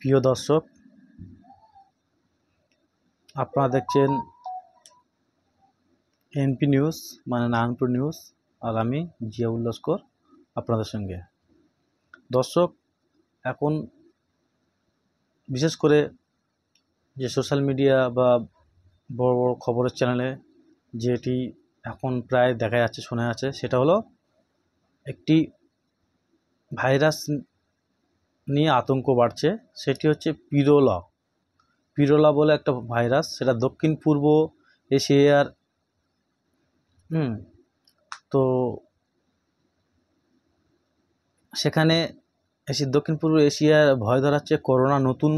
প্রিয় দর্শক, আপনারা দেখছেন এনপি নিউজ মানে নারায়ণপুর নিউজ, আর আমি জিয়াউল লস্কর আপনাদের সঙ্গে। দর্শক, এখন বিশেষ করে যে সোশ্যাল মিডিয়া বা বড় বড় খবরের চ্যানেলে যেটি এখন প্রায় দেখা যাচ্ছে, শোনা যাচ্ছে, সেটা হলো একটি ভাইরাস নিয়ে আতঙ্ক বাড়ছে। সেটি হচ্ছে পিরোলা বলে একটা ভাইরাস। সেটা দক্ষিণ পূর্ব এশিয়ার তো সেখানে দক্ষিণ পূর্ব এশিয়ার ভয় ধরাচ্ছে করোনা নতুন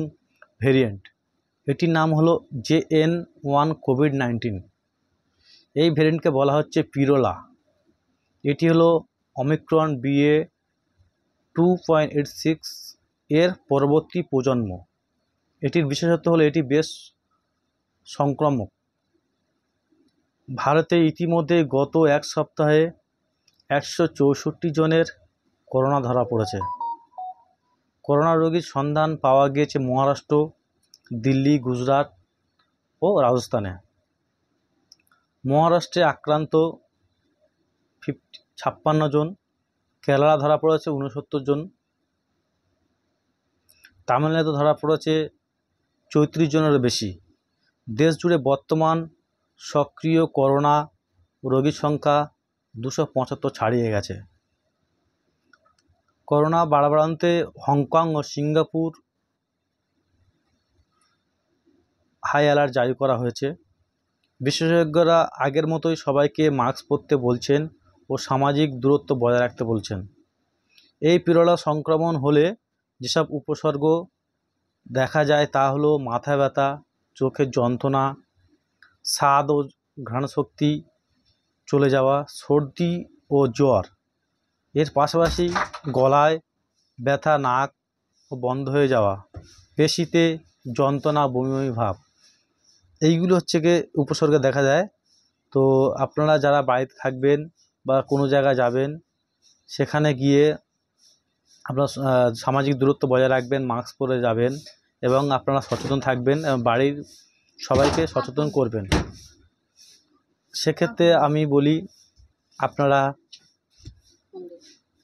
ভেরিয়েন্ট। এটির নাম হলো JN.1 COVID-19। এই ভেরিয়েন্টকে বলা হচ্ছে পিরোলা। এটি হলো ওমিক্রন BA.2.86 এর পরবর্তী প্রজন্ম। এটির বিশেষত্ব হলো এটি বেশ সংক্রামক। ভারতে ইতিমধ্যে গত এক সপ্তাহে 164 জনের করোনা ধরা পড়েছে। করোনা রোগীর সন্ধান পাওয়া গিয়েছে মহারাষ্ট্র, দিল্লি, গুজরাট ও রাজস্থানে। মহারাষ্ট্রে আক্রান্ত 56 জন, কেরালা ধরা পড়েছে 69 জন, তামিলনাড়ুতে ধরা পড়েছে 34 জনেরও বেশি। দেশ জুড়ে বর্তমান সক্রিয় করোনা রোগীর সংখ্যা 275 ছাড়িয়ে গেছে। করোনা বাড়াবাড়ন্তে হংকং ও সিঙ্গাপুর হাই অ্যালার্ট জারি করা হয়েছে। বিশেষজ্ঞরা আগের মতোই সবাইকে মাস্ক পরতে বলছেন ও সামাজিক দূরত্ব বজায় রাখতে বলছেন। এই পিরোলা সংক্রমণ হলে যেসব উপসর্গ দেখা যায় তা হলো মাথা ব্যথা, চোখের যন্ত্রণা, স্বাদ ও ঘ্রাণশক্তি চলে যাওয়া, সর্দি ও জ্বর। এর পাশাপাশি গলায় ব্যথা, নাক ও বন্ধ হয়ে যাওয়া, পেশিতে যন্ত্রণা, বমি বমি ভাব, এইগুলো হচ্ছে গিয়ে উপসর্গ দেখা যায়। তো আপনারা যারা বাড়িতে থাকবেন বা কোনো জায়গায় যাবেন, সেখানে গিয়ে আপনারা সামাজিক দূরত্ব বজায় রাখবেন, মাস্ক পরে যাবেন এবং আপনারা সচেতন থাকবেন এবং বাড়ির সবাইকে সচেতন করবেন। সেক্ষেত্রে আমি বলি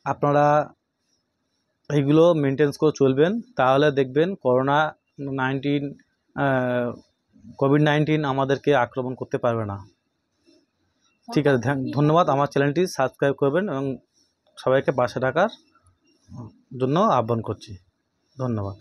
আপনারা এইগুলো মেনটেন করে চলবেন, তাহলে দেখবেন কোভিড-19 আমাদেরকে আক্রমণ করতে পারবে না। ঠিক আছে, ধন্যবাদ। আমার চ্যানেলটি সাবস্ক্রাইব করবেন এবং সবাইকে পাশে রাখার জন্য আহ্বান করছি। ধন্যবাদ।